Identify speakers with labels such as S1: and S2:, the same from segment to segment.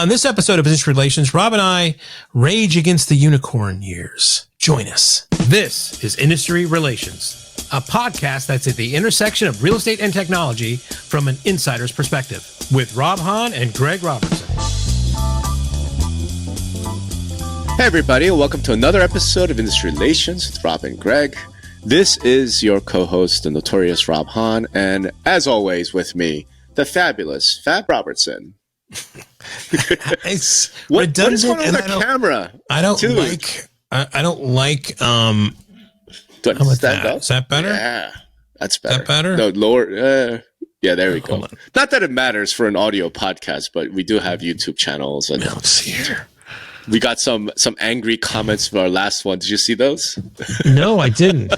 S1: On this episode of Business Relations, Rob and I rage against the unicorn years. Join us. This is Industry Relations, a podcast that's at the intersection of real estate and technology from an insider's perspective, with Rob Hahn and Greg Robertson.
S2: Hey everybody, and welcome to another episode of Industry Relations with Rob and Greg. This is your co-host, the Notorious Rob Hahn, and as always with me, the fabulous Fab Robertson.
S1: It's
S2: what
S1: redundant,
S2: is going on with the camera?
S1: I don't
S2: Dude.
S1: like how
S2: Is
S1: about that? Is that better?
S2: Yeah, that's better.
S1: Is that better?
S2: No, lower. Yeah, there we go.
S1: Hold on.
S2: Not that it matters for an audio podcast, but we do have YouTube channels, and
S1: Now let's see here.
S2: we got some angry comments for our last one. Did you see those?
S1: No, I didn't.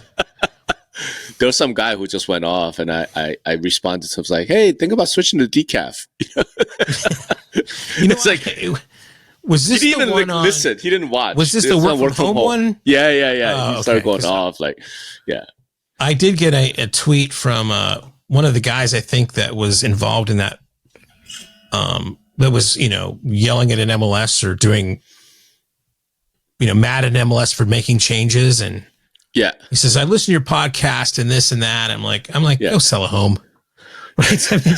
S2: There was some guy who just went off, and I responded to him. I was like, "Hey, think about switching to decaf."
S1: You know,
S2: It's like
S1: was this
S2: he didn't
S1: the
S2: even
S1: one on?
S2: listen. He didn't watch.
S1: Was this
S2: It
S1: the
S2: on
S1: work from home one?
S2: Yeah.
S1: Oh,
S2: He started
S1: okay,
S2: going
S1: 'cause
S2: off like, yeah.
S1: I did get a tweet from one of the guys I think that was involved in that. That was yelling at an MLS or doing mad at MLS for making changes, and
S2: Yeah.
S1: he says, "I listen to your podcast and this and that." I'm like,
S2: Yeah.
S1: go sell a home. Right? I mean,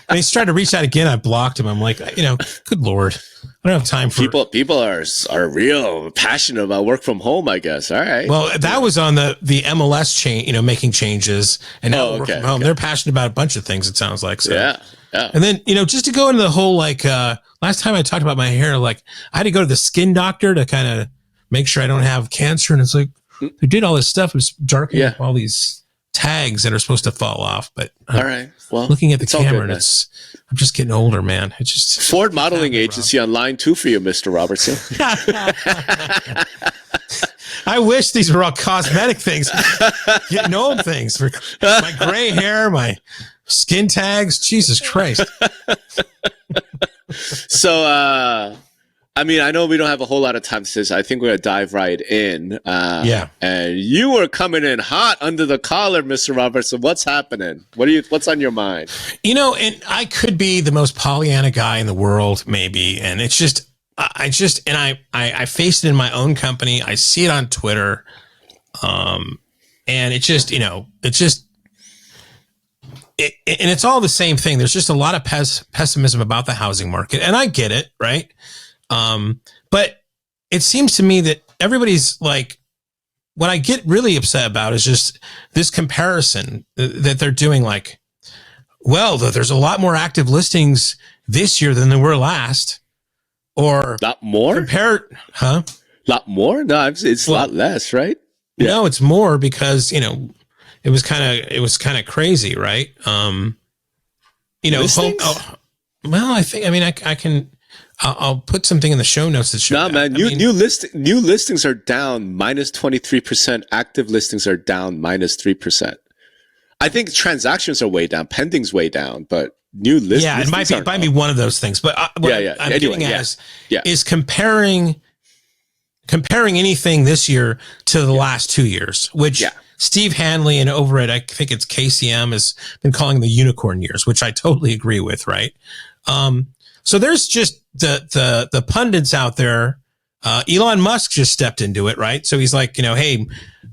S1: and he's trying to reach out again. I blocked him. I'm like, good Lord, I don't have time for
S2: People are real passionate about work from home, I guess. All right.
S1: Well, that was on the MLS chain, making changes, and now work from home. They're passionate about a bunch of things. It sounds like so.
S2: Yeah.
S1: And then just to go into the whole last time I talked about my hair, I had to go to the skin doctor to kind of make sure I don't have cancer, and it's like they did all this stuff. It was darkening up all these tags that are supposed to fall off. But
S2: all right. Well,
S1: looking at the
S2: it's all
S1: camera,
S2: good,
S1: and I'm just getting older, man. It's just
S2: Ford Modeling Agency on line 2 for you, Mr. Robertson.
S1: I wish these were all cosmetic things, getting old things for my gray hair, my skin tags. Jesus Christ.
S2: So, I mean, I know we don't have a whole lot of time to this. I think we're going to dive right in.
S1: Yeah.
S2: And you were coming in hot under the collar, Mr. Robertson. What's happening? What's on your mind?
S1: And I could be the most Pollyanna guy in the world, maybe. And it's just, I face it in my own company. I see it on Twitter. And it just, and it's all the same thing. There's just a lot of pessimism about the housing market. And I get it, right? But it seems to me that everybody's like, what I get really upset about is just this comparison that they're doing. Like, well, there's a lot more active listings this year than there were last, or
S2: Lot more?
S1: Lot
S2: more? No, it's a lot less, right? Yeah.
S1: No, it's more because, it was kind of crazy, right?
S2: Listings?
S1: I can, I'll put something in the show notes that show.
S2: No, man, new listings are down minus 23%. Active listings are down minus 3%. I think transactions are way down. Pending's way down, but new listings.
S1: Yeah, it might be one of those things. But what I'm getting at is comparing anything this year to the last 2 years, which Steve Hanley and over at, I think it's KCM, has been calling the unicorn years, which I totally agree with. Right. So there's just the pundits out there. Elon Musk just stepped into it, right? So he's like, hey,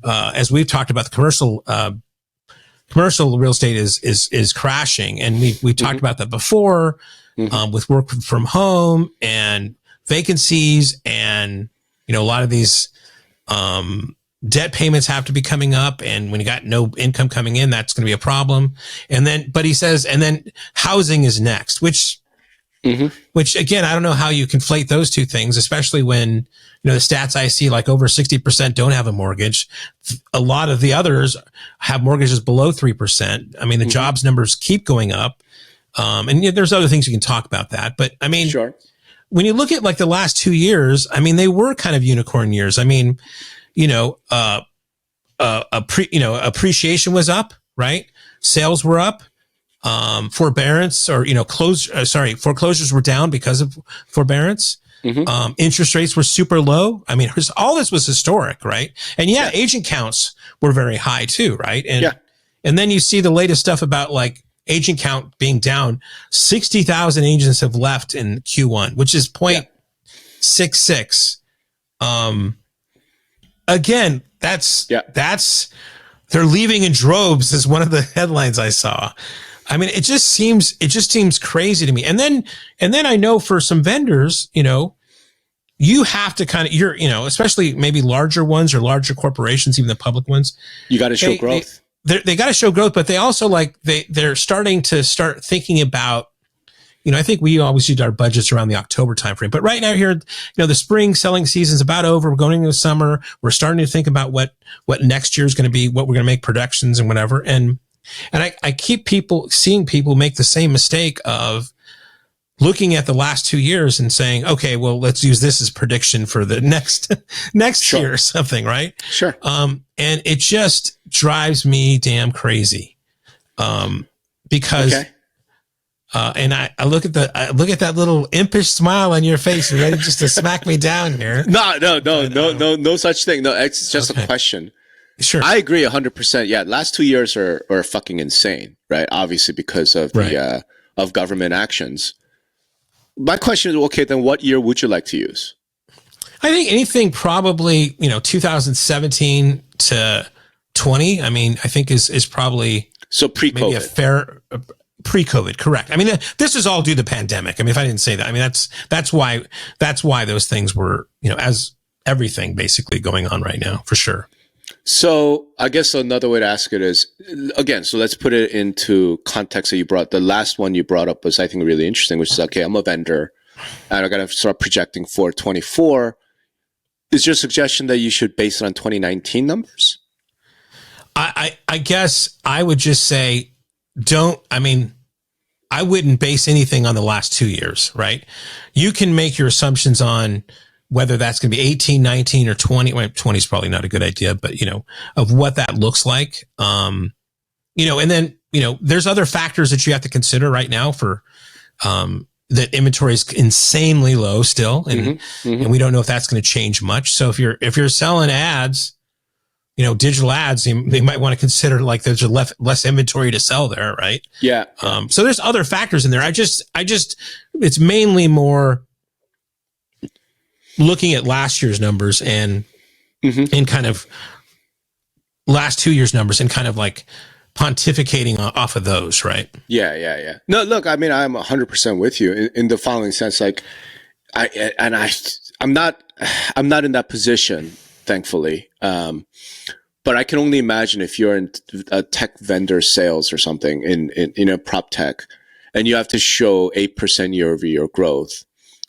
S1: as we've talked about, the commercial real estate is crashing, and we talked about that before with work from home and vacancies, and a lot of these debt payments have to be coming up, and when you got no income coming in, that's going to be a problem. But he says, and then housing is next, which again, I don't know how you conflate those two things, especially when, the stats I see, like over 60% don't have a mortgage. A lot of the others have mortgages below 3%. I mean, the jobs numbers keep going up. And there's other things you can talk about that, but I mean,
S2: sure.
S1: When you look at like the last 2 years, I mean, they were kind of unicorn years. I mean, appreciation was up, right? Sales were up. Forbearance or, foreclosures were down because of forbearance. Interest rates were super low. I mean, all this was historic, right? And agent counts were very high too, right? And then you see the latest stuff about like agent count being down. 60,000 agents have left in Q1, which is 0.66. Again, that's they're leaving in droves is one of the headlines I saw. I mean, it just seems crazy to me. And then I know for some vendors, you have to kind of, especially maybe larger ones or larger corporations, even the public ones.
S2: You got to show growth.
S1: They got to show growth, but they also they're starting to thinking about, I think we always use our budgets around the October timeframe, but right now here, the spring selling season's about over. We're going into the summer. We're starting to think about what next year is going to be, what we're going to make productions and whatever. And I keep seeing people make the same mistake of looking at the last 2 years and saying, okay, well, let's use this as prediction for the next year or something. Right.
S2: Sure.
S1: And it just drives me damn crazy. Because, and I look at that little impish smile on your face. You're ready just to smack me down here.
S2: No such thing. No, it's just a question.
S1: Sure.
S2: I agree 100%. Yeah. Last 2 years are fucking insane, right? Obviously because of of government actions. My question is, okay, then what year would you like to use?
S1: I think anything probably, 2017 to 20. I mean, I think is probably
S2: so pre-COVID.
S1: Maybe a fair pre-COVID, correct. I mean, this is all due to the pandemic. I mean, if I didn't say that, I mean, that's why those things were, as everything basically going on right now, for sure.
S2: So I guess another way to ask it is, again, so let's put it into context that you brought. The last one you brought up was, I think, really interesting, which is, okay, I'm a vendor and I got to start projecting for 24. Is your suggestion that you should base it on 2019 numbers?
S1: I guess I would just say, I wouldn't base anything on the last 2 years, right? You can make your assumptions on whether that's going to be 18, 19 or 20. Well, 20 is probably not a good idea, but of what that looks like. And then, there's other factors that you have to consider right now for, that inventory is insanely low still. And, and we don't know if that's going to change much. So if you're selling ads, digital ads, they might want to consider there's less inventory to sell there. Right.
S2: Yeah.
S1: So there's other factors in there. I just, it's mainly more looking at last year's numbers and kind of last 2 years numbers and kind of pontificating off of those, right?
S2: Yeah. No, look, I mean, I'm 100% with you in the following sense. I'm not in that position, thankfully. But I can only imagine if you're in a tech vendor sales or something in prop tech, and you have to show 8% year-over-year growth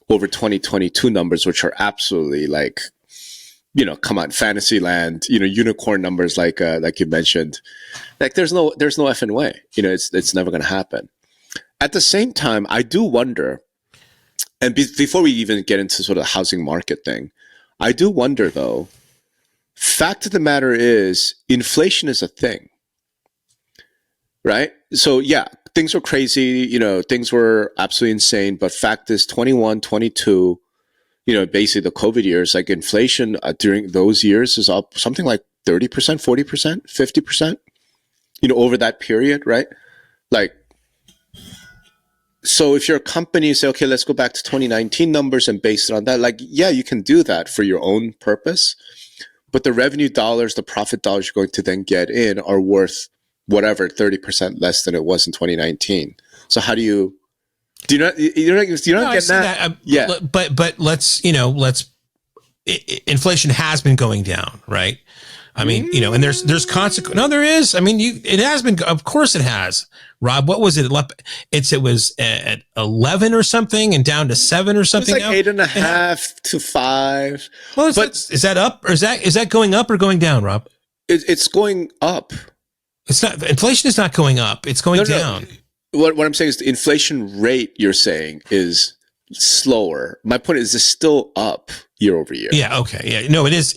S2: over 2022 numbers, which are absolutely come on, fantasy land, unicorn numbers like you mentioned. There's no effing way. It's never going to happen. At the same time, I do wonder, and before we even get into sort of the housing market thing, I do wonder though, fact of the matter is inflation is a thing, right? So yeah, things were crazy, things were absolutely insane, but fact is 21, 22, basically the COVID years, inflation during those years is up something like 30%, 40%, 50%, over that period, right? So if you're a company, you say, okay, let's go back to 2019 numbers and base it on that. Yeah, you can do that for your own purpose, but the revenue dollars, the profit dollars you're going to then get in are worth whatever, 30% less than it was in 2019. So how do you not get that? Yeah.
S1: But inflation has been going down, right? I mean, and there's consequence. No, there is. I mean, it has been, of course it has. Rob, what was it? It was at 11 or something and down to 7 or something.
S2: It's 8.5 to 5.
S1: Well, is that up or is that going up or going down, Rob?
S2: It's going up.
S1: It's not, inflation is not going up. It's going down.
S2: What I'm saying is the inflation rate you're saying is slower. My point is it's still up year over year.
S1: Yeah. Okay. Yeah. No, it is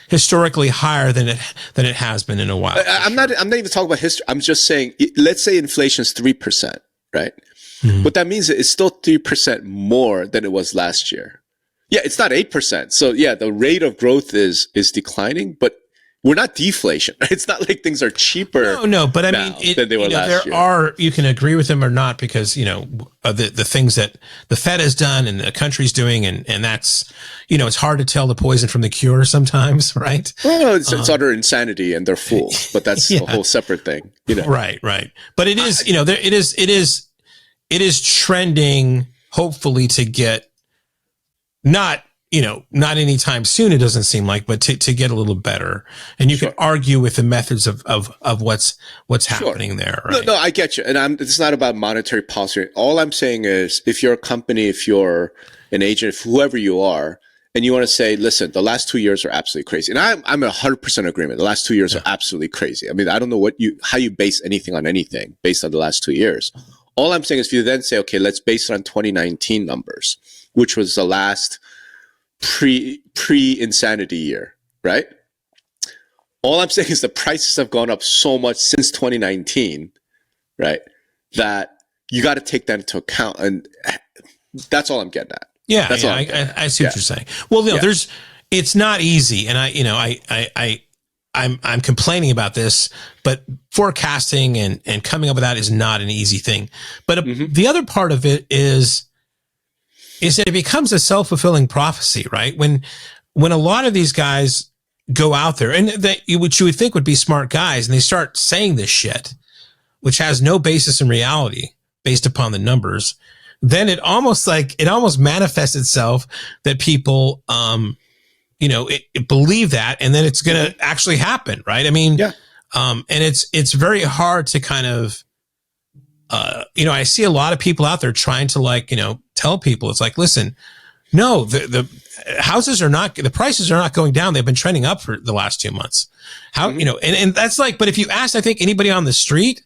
S1: historically higher than it has been in a while.
S2: I'm not even talking about history. I'm just saying, let's say inflation is 3%, right? Mm-hmm. What that means is it's still 3% more than it was last year. Yeah. It's not 8%. So yeah, the rate of growth is declining, but we're not deflation. It's not like things are cheaper.
S1: No, but I mean,
S2: than they were last year.
S1: You can agree with them or not, because, the things that the Fed has done and the country's doing, and that's, it's hard to tell the poison from the cure sometimes, right?
S2: Well, it's utter insanity and they're fools, but that's a whole separate thing,
S1: Right. But it is, it is trending, hopefully, to get not anytime soon, it doesn't seem like, but to get a little better. And you can argue with the methods of what's happening there. Right?
S2: No, I get you. And it's not about monetary policy. All I'm saying is, if you're a company, if you're an agent, if whoever you are, and you want to say, listen, the last 2 years are absolutely crazy. And I'm 100% agreement. The last 2 years are absolutely crazy. I mean, I don't know how you base anything on anything based on the last 2 years. All I'm saying is, if you then say, okay, let's base it on 2019 numbers, which was the last pre-insanity year, right? All I'm saying is the prices have gone up so much since 2019, right, that you got to take that into account. And that's all I'm getting at.
S1: Yeah, I see what you're saying. Well, it's not easy, and I'm complaining about this, but forecasting and coming up with that is not an easy thing. But the other part of it is that it becomes a self-fulfilling prophecy, right? When a lot of these guys go out there, and which you would think would be smart guys, and they start saying this shit, which has no basis in reality based upon the numbers, then it almost manifests itself that people, believe that, and then it's going to actually happen, right? I mean, and it's very hard to kind of, I see a lot of people out there trying to tell people, it's like, listen, no, the houses are not, the prices are not going down. They've been trending up for the last 2 months. And that's but if you ask, I think, anybody on the street,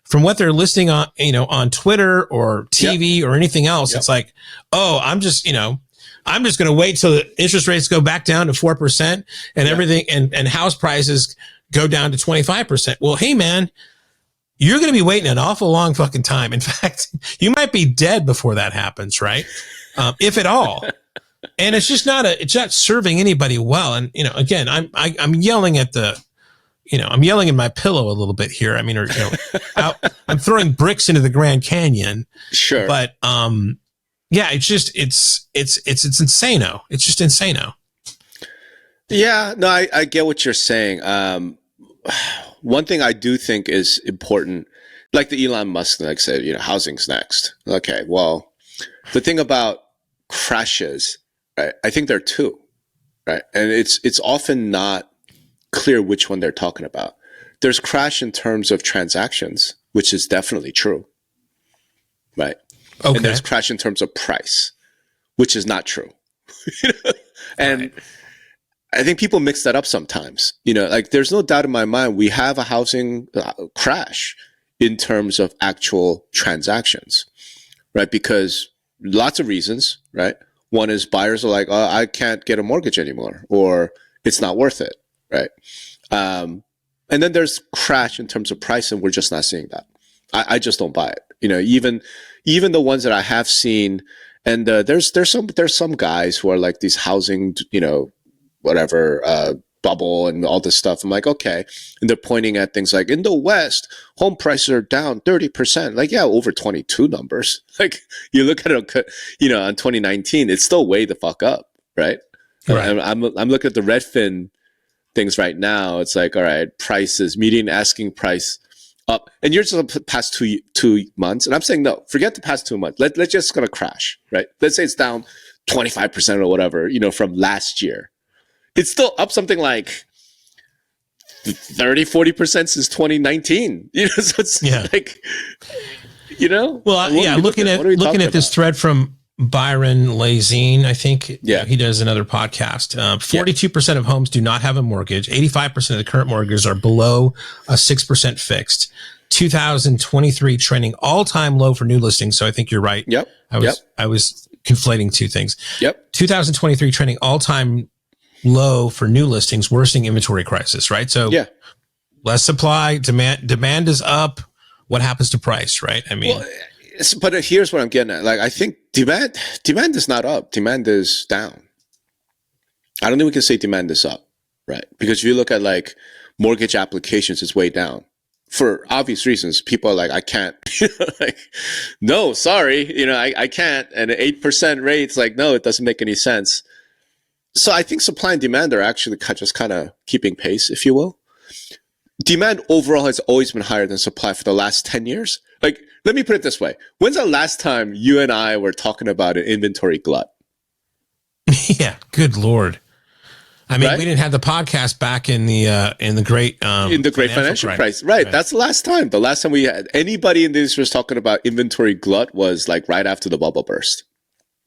S1: from what they're listening on, on Twitter or TV or anything else, it's like, oh, I'm just going to wait till the interest rates go back down to 4% and everything, and house prices go down to 25%. Well, hey man, you're going to be waiting an awful long fucking time. In fact, you might be dead before that happens, right? If at all. And it's just it's not serving anybody well. And, again, I'm yelling at I'm yelling in my pillow a little bit here. I mean, I'm throwing bricks into the Grand Canyon. Sure. But, it's just, it's insano. It's just insano.
S2: Yeah, no, I get what you're saying. One thing I do think is important, like the Elon Musk said, housing's next. Okay, well, the thing about crashes, right, I think there are two, right? And it's often not clear which one they're talking about. There's crash in terms of transactions, which is definitely true, right? Okay. And there's crash in terms of price, which is not true. And right. I think people mix that up sometimes. There's no doubt in my mind we have a housing crash in terms of actual transactions, right? Because lots of reasons, right? One is buyers are like, oh, I can't get a mortgage anymore, or it's not worth it, right? And then there's crash in terms of price, and we're just not seeing that. I just don't buy it. Even the ones that I have seen, and there's some guys who are like these housing, bubble and all this stuff. I'm like, okay. And they're pointing at things like, in the West, home prices are down 30%. Like, yeah, over 22 numbers. Like, you look at it, on 2019, it's still way the fuck up, right? I'm looking at the Redfin things right now. It's like, all right, prices, median asking price up. And you're just the past two months. And I'm saying, no, forget the past 2 months. Let's just gonna crash, right? Let's say it's down 25% or whatever, from last year. It's still up something like 30-40% since 2019. So it's like,
S1: Well, looking at this thread from Byron Lazine, I think he does another podcast. 42% of homes do not have a mortgage. 85% of the current mortgages are below a 6% fixed. 2023 trending all-time low for new listings. So I think you're right.
S2: Yep.
S1: I was conflating two things.
S2: Yep.
S1: 2023 trending all-time low for new listings, worsening inventory crisis, right? So less supply, demand is up. What happens to price, right? I mean,
S2: but here's what I'm getting at. Like, I think demand is not up. Demand is down. I don't think we can say demand is up. Right. Because if you look at like mortgage applications, it's way down for obvious reasons. People are like, I can't, like, no, sorry, I can't. And an 8% rate's like, no, it doesn't make any sense. So I think supply and demand are actually just kind of keeping pace, if you will. Demand overall has always been higher than supply for the last 10 years. Like, let me put it this way. When's the last time you and I were talking about an inventory glut?
S1: Yeah, good Lord. I mean,
S2: right?
S1: We didn't have the podcast back in the great
S2: financial crisis. Right. That's the last time. The last time we had anybody in the industry was talking about inventory glut was like right after the bubble burst.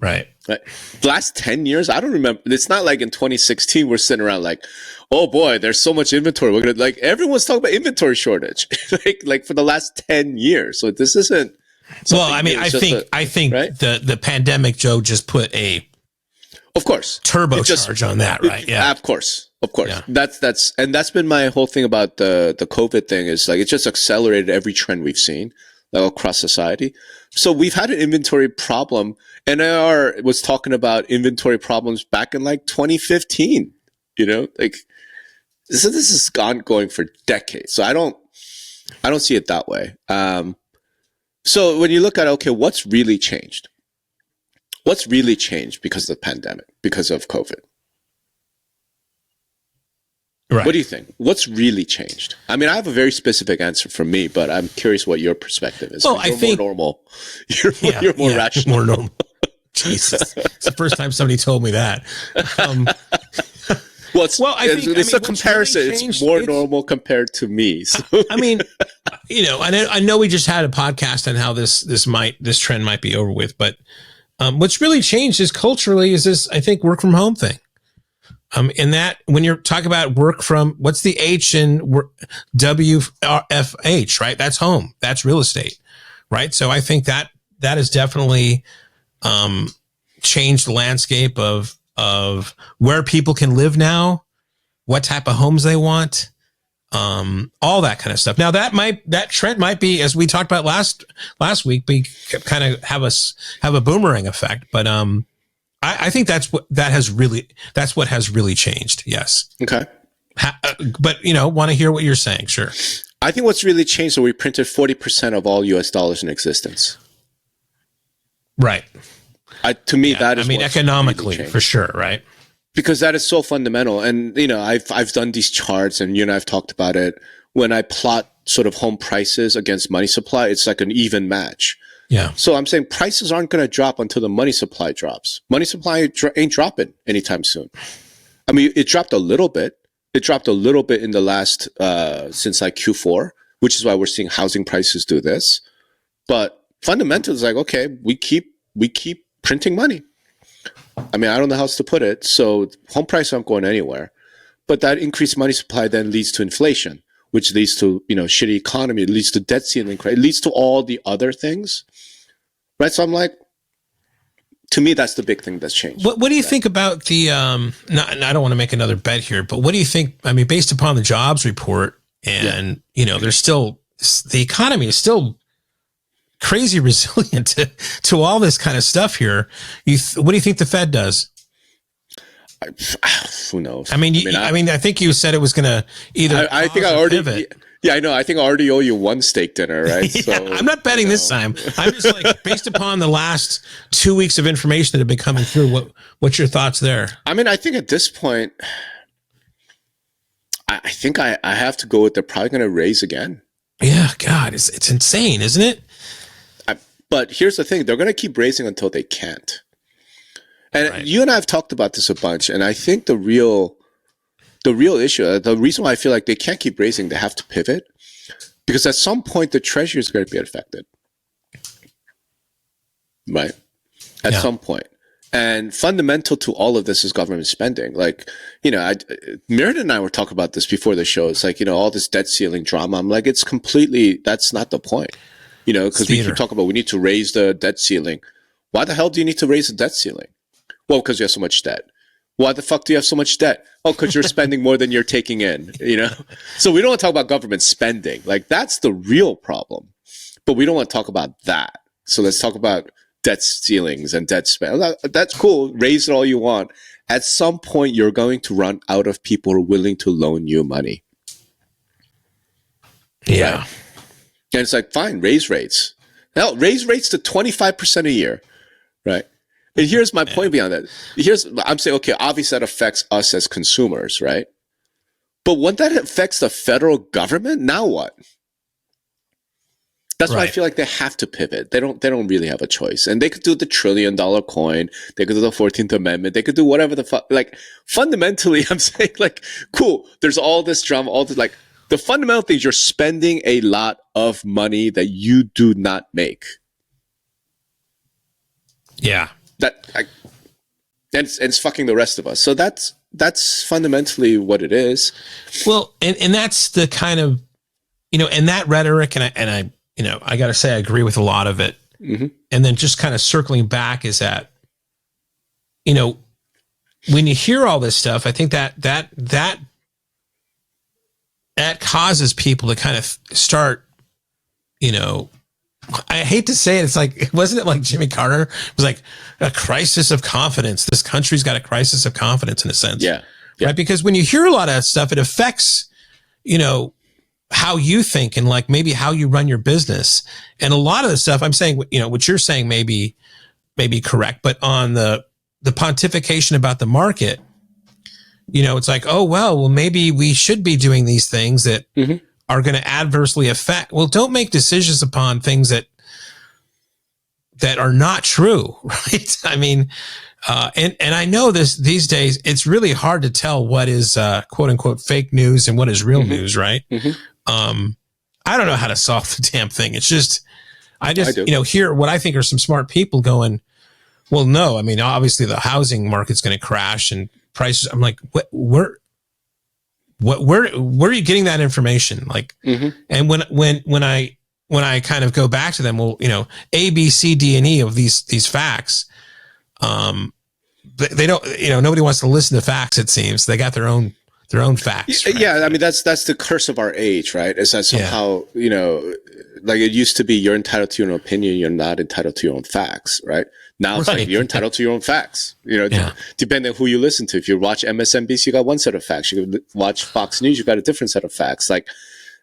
S1: Right.
S2: The last 10 years, I don't remember. It's not like in 2016 we're sitting around like, oh boy, there's so much inventory. We're gonna everyone's talking about inventory shortage, like for the last 10 years. So this isn't.
S1: Well, I mean, I think
S2: right?
S1: the pandemic, Joe, just put a
S2: of course
S1: turbocharge on that, right? Yeah,
S2: of course. Yeah. That's been my whole thing about the COVID thing is like it just accelerated every trend we've seen across society. So we've had an inventory problem, and NIR was talking about inventory problems back in like 2015. Like this is ongoing for decades. So I don't see it that way. So when you look at okay, what's really changed? What's really changed because of the pandemic, because of COVID? Right. What do you think? What's really changed? I mean, I have a very specific answer for me, but I'm curious what your perspective is.
S1: Well,
S2: you're more normal. You're more rational.
S1: More normal. Jesus. It's the first time somebody told me that.
S2: It's a comparison. Really it's more normal compared to me. So.
S1: I mean, I know we just had a podcast on how this trend might be over with, but what's really changed is culturally is this, I think, work from home thing. In that when you're talking about work from, what's the H in WFH, right? That's home. That's real estate, right? So I think that has definitely changed the landscape of where people can live now, what type of homes they want, all that kind of stuff. Now that trend might be, as we talked about last week, be kind of have a boomerang effect, but I think that's what has really changed. Yes.
S2: Okay.
S1: But want to hear what you're saying. Sure.
S2: I think what's really changed is we printed 40% of all US dollars in existence.
S1: Right.
S2: To me, that is.
S1: I mean, economically, really for sure. Right.
S2: Because that is so fundamental. And, I've done these charts and you and I have talked about it. When I plot sort of home prices against money supply, it's like an even match.
S1: Yeah.
S2: So I'm saying prices aren't going to drop until the money supply drops. Money supply ain't dropping anytime soon. I mean, it dropped a little bit. It dropped a little bit in the last, since like Q4, which is why we're seeing housing prices do this. But fundamentally, it's like, okay, we keep printing money. I mean, I don't know how else to put it. So home prices aren't going anywhere. But that increased money supply then leads to inflation, which leads to, shitty economy. It leads to debt ceiling. It leads to all the other things. Right. So I'm like, to me, that's the big thing that's changed.
S1: What do you think about the, I don't want to make another bet here, but what do you think? I mean, based upon the jobs report and, there's still, the economy is still crazy resilient to all this kind of stuff here. What do you think the Fed does?
S2: Who knows?
S1: I mean, I think you said it was going to either.
S2: I think I already pivot. Yeah, I know. I think I already owe you one steak dinner, right?
S1: Yeah, so, I'm not betting this time. I'm just like, based upon the last 2 weeks of information that have been coming through, what's your thoughts there?
S2: I mean, I think at this point, I think I have to go with they're probably going to raise again.
S1: Yeah, God, it's insane, isn't it?
S2: But here's the thing. They're going to keep raising until they can't. And right. You and I have talked about this a bunch, and I think the real issue, the reason why I feel like they can't keep raising, they have to pivot, because at some point the treasury is going to be affected, right? At some point. And fundamental to all of this is government spending. Like, Meredith and I were talking about this before the show. It's like, all this debt ceiling drama. I'm like, that's not the point, because we keep talking about we need to raise the debt ceiling. Why the hell do you need to raise the debt ceiling? Well, because you have so much debt. Why the fuck do you have so much debt? Oh, because you're spending more than you're taking in, So we don't want to talk about government spending. Like, that's the real problem. But we don't want to talk about that. So let's talk about debt ceilings and debt spend. That's cool. Raise it all you want. at some point you're going to run out of people who are willing to loan you money.
S1: Yeah.
S2: Right? And it's like, fine, raise rates. Hell, raise rates to 25% a year, right? And here's my point beyond that. I'm saying, okay, obviously that affects us as consumers, right? But when that affects the federal government, now what? That's why I feel like they have to pivot. They don't really have a choice. And they could do the $1 trillion coin. They could do the 14th Amendment. They could do whatever the fuck. Like, fundamentally, I'm saying, like, cool, there's all this drama, all this, like, the fundamental thing is you're spending a lot of money that you do not make.
S1: Yeah.
S2: And it's fucking the rest of us. So that's fundamentally what it is.
S1: Well, and that's the kind of, and that rhetoric, and I I got to say, I agree with a lot of it. Mm-hmm. And then just kind of circling back is that, when you hear all this stuff, I think that causes people to kind of start, I hate to say it. It's like, wasn't it like Jimmy Carter? It was like a crisis of confidence. This country's got a crisis of confidence in a sense.
S2: Yeah.
S1: Right. Because when you hear a lot of that stuff, it affects, how you think and like maybe how you run your business. And a lot of the stuff I'm saying, what you're saying may be correct, but on the pontification about the market, it's like, oh, well, maybe we should be doing these things that are going to adversely affect. Well, don't make decisions upon things that are not true, right? I mean, and I know these days, it's really hard to tell what is quote unquote fake news and what is real news, right? I don't know how to solve the damn thing. It's just, I hear what I think are some smart people going, well, no, I mean, obviously the housing market's going to crash and prices. I'm like, where are you getting that information? Like, and when I kind of go back to them, well, A, B, C, D, and E of these facts, they don't, nobody wants to listen to facts. It seems they got their own facts. Right?
S2: Yeah. I mean, that's the curse of our age, right? Is that somehow, like it used to be, you're entitled to your own opinion. You're not entitled to your own facts, right? Now it's like you're entitled to your own facts, depending on who you listen to. If you watch MSNBC, you got one set of facts. You watch Fox News, you got a different set of facts. Like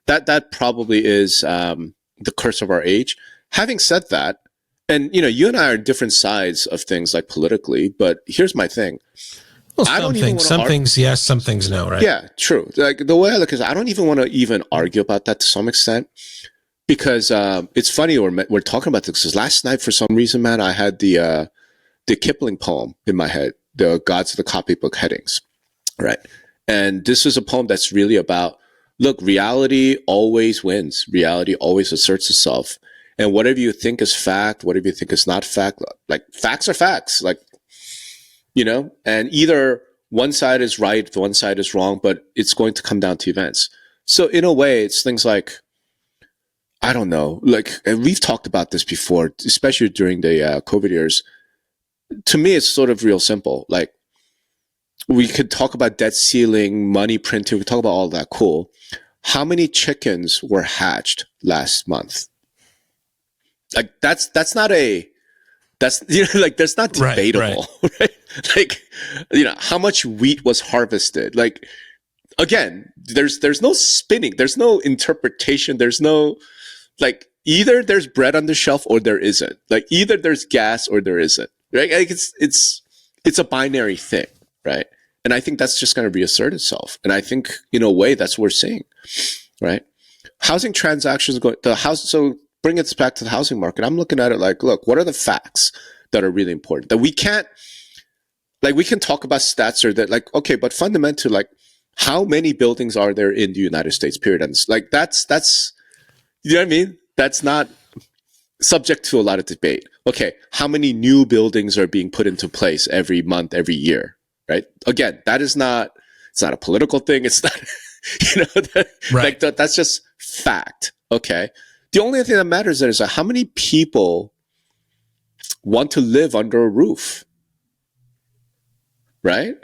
S2: that probably is the curse of our age. Having said that, and you and I are different sides of things like politically, but here's my thing.
S1: Well, some things yes, some things no, right?
S2: Yeah, true. Like the way I look is I don't even want to even argue about that to some extent. Because it's funny we're talking about this because last night for some reason, man, I had the Kipling poem in my head, the Gods of the Copybook Headings, right? And this is a poem that's really about, look, reality always wins. Reality always asserts itself. And whatever you think is fact, whatever you think is not fact, like facts are facts, like, and either one side is right, one side is wrong, but it's going to come down to events. So in a way, it's things like, I don't know, like, and we've talked about this before, especially during the COVID years. To me, it's sort of real simple. Like, we could talk about debt ceiling, money printing, we could talk about all that, cool. How many chickens were hatched last month? Like, that's not debatable, right? Like, how much wheat was harvested? Like, again, there's no spinning, there's no interpretation, there's no, like, either there's bread on the shelf or there isn't. Like, either there's gas or there isn't, right? Like, it's a binary thing, right? And I think that's just going to reassert itself. And I think, in a way, that's what we're seeing, right? Housing transactions so bring it back to the housing market. I'm looking at it like, look, what are the facts that are really important that we can't, like, we can talk about stats or that, like, okay, but fundamentally, like, how many buildings are there in the United States, period? And like, that's, you know what I mean? That's not subject to a lot of debate. Okay, how many new buildings are being put into place every month, every year, right? Again, it's not a political thing. It's not,
S1: right.
S2: Like that's just fact. Okay. The only thing that matters is how many people want to live under a roof, right?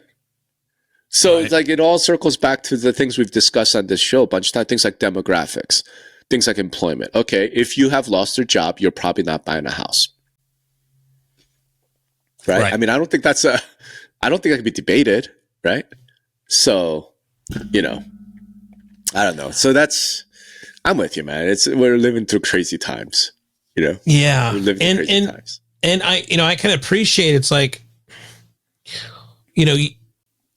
S2: So It's like it all circles back to the things we've discussed on this show a bunch of times, things like demographics, things like employment. Okay, if you have lost your job, you're probably not buying a house. Right? I mean, I don't think that's I don't think that can be debated, right? So, I don't know. So I'm with you, man. We're living through crazy times,
S1: Yeah.
S2: We're living through crazy times.
S1: And I can appreciate it's like,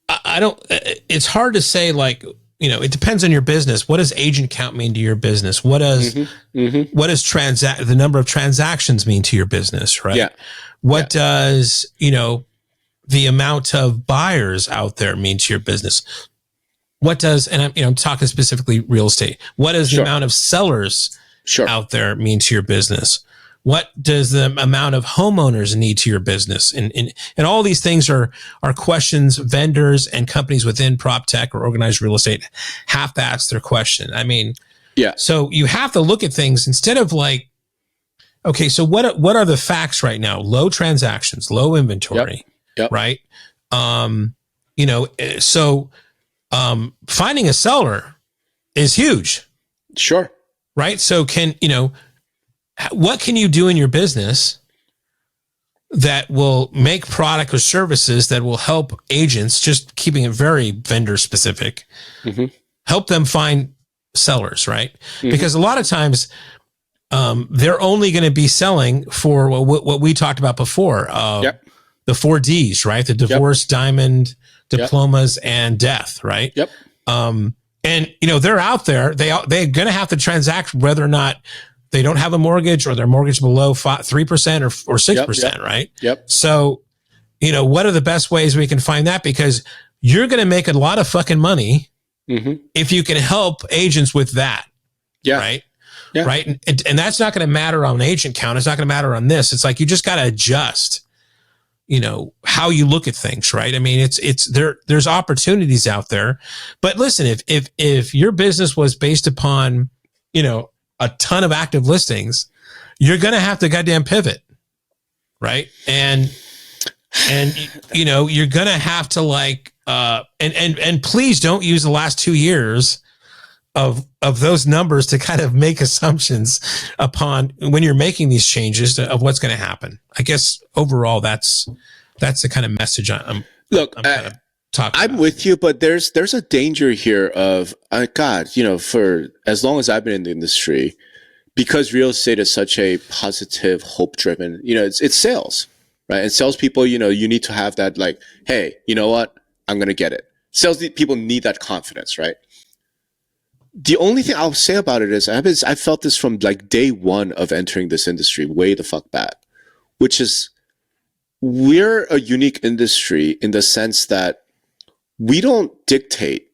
S1: I don't, it's hard to say like, it depends on your business. What does agent count mean to your business? What does, what does the number of transactions mean to your business? Right.
S2: Yeah.
S1: What does, the amount of buyers out there mean to your business? What does, and I'm talking specifically real estate. What does the amount of sellers out there mean to your business? What does the amount of homeowners need to your business? And all these things are questions vendors and companies within prop tech or organized real estate have to ask their question. I mean, so you have to look at things instead of like, okay, so what are the facts right now? Low transactions, low inventory, right? Finding a seller is huge.
S2: Sure.
S1: Right. So what can you do in your business that will make product or services that will help agents, just keeping it very vendor specific, help them find sellers, right? Because a lot of times they're only going to be selling for what we talked about before, the 4 Ds, right? The divorce, diamond, diplomas, and death, right? And they're out there. They're going to have to transact whether or not they don't have a mortgage or their mortgage below 3% or 6%, right? So, what are the best ways we can find that? Because you're going to make a lot of fucking money if you can help agents with that, right? Right. And that's not going to matter on agent count. It's not going to matter on this. It's like, you just got to adjust, how you look at things, right? I mean, there's opportunities out there, but listen, if your business was based upon, a ton of active listings, you're going to have to goddamn pivot. Right. And you're going to have to like, and please don't use the last 2 years of those numbers to kind of make assumptions upon when you're making these changes of what's going to happen. I guess overall, that's the kind of message I'm kind of talking about.
S2: With you, but there's a danger here of, God, for as long as I've been in the industry, because real estate is such a positive, hope driven, it's sales, right? And salespeople, you need to have that like, hey, you know what? I'm going to get it. Sales people need that confidence, right? The only thing I'll say about it is I felt this from like day one of entering this industry, way the fuck back, which is we're a unique industry in the sense that we don't dictate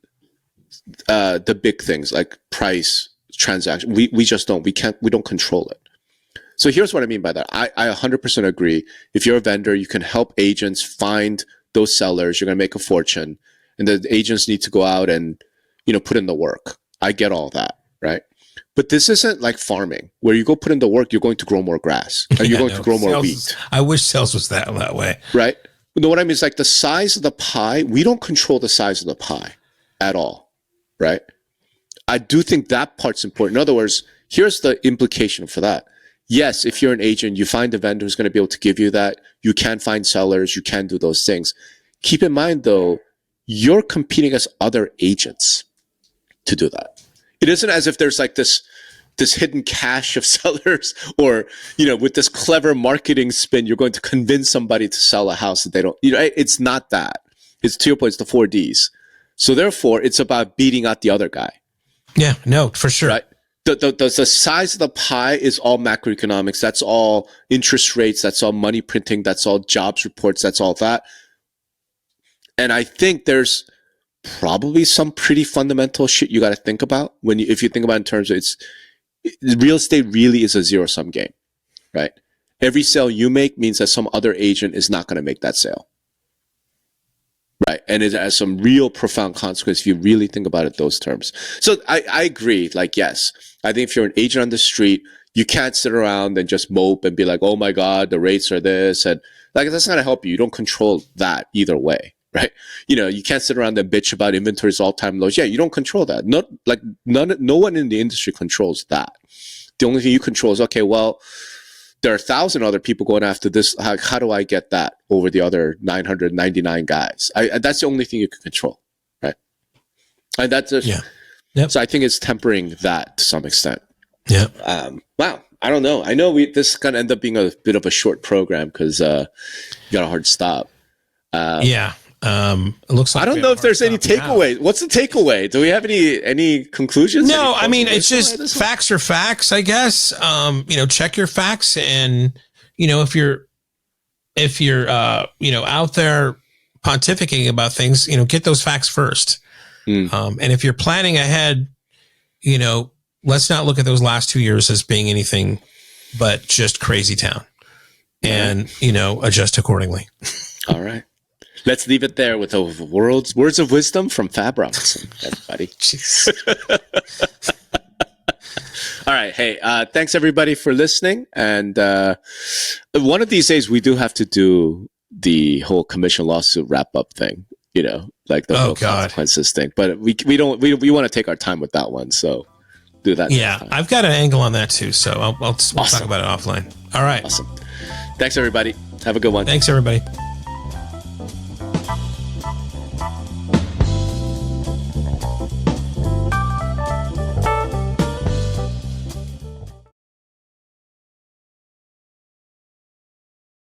S2: the big things like price, transaction. We just don't. We don't control it. So here's what I mean by that. I 100% agree. If you're a vendor, you can help agents find those sellers. You're going to make a fortune, and the agents need to go out and put in the work. I get all that, right? But this isn't like farming where you go put in the work, you're going to grow more grass or you're going to grow more wheat.
S1: I wish sales was that way.
S2: Right? You know what I mean? It's like the size of the pie. We don't control the size of the pie at all, right? I do think that part's important. In other words, here's the implication for that. Yes, if you're an agent, you find a vendor who's going to be able to give you that. You can find sellers. You can do those things. Keep in mind, though, you're competing against other agents to do that. It isn't as if there's like this hidden cache of sellers or, with this clever marketing spin, you're going to convince somebody to sell a house that they don't, it's not that. It's to your point, it's the 4 Ds. So therefore, it's about beating out the other guy.
S1: Yeah, no, for sure.
S2: Right? The size of the pie is all macroeconomics. That's all interest rates. That's all money printing. That's all jobs reports. That's all that. And I think there's probably some pretty fundamental shit you got to think about if you think about it in terms of real estate really is a zero-sum game, right? Every sale you make means that some other agent is not going to make that sale, right? And it has some real profound consequences if you really think about it those terms. So I agree. Like, yes, I think if you're an agent on the street, you can't sit around and just mope and be like, oh my God, the rates are this. And like, that's not going to help you. You don't control that either way. Right? You can't sit around and bitch about inventory's all-time lows. Yeah, you don't control that. No one in the industry controls that. The only thing you control is, okay, well, there are 1,000 other people going after this. How do I get that over the other 999 guys? That's the only thing you can control, right? And that's just,
S1: Yep.
S2: So I think it's tempering that to some extent.
S1: Yeah.
S2: Wow. I don't know. I know this is going to end up being a bit of a short program because you got a hard stop.
S1: It looks like
S2: I don't know if there's any takeaway. What's the takeaway? Do we have any conclusions?
S1: No, I mean, it's just facts are facts, I guess. Check your facts, and if you're out there pontificating about things, get those facts first. And if you're planning ahead, let's not look at those last 2 years as being anything but just crazy town, and adjust accordingly. All
S2: right. Let's leave it there with the words of wisdom from Fab Robinson, everybody. All right. Hey, thanks everybody for listening. And one of these days we do have to do the whole commission lawsuit wrap up thing, like the whole consequences thing. But we want to take our time with that one. So do that.
S1: Yeah, I've got an angle on that too. So we'll talk about it offline. All right.
S2: Awesome. Thanks everybody. Have a good one.
S1: Thanks everybody.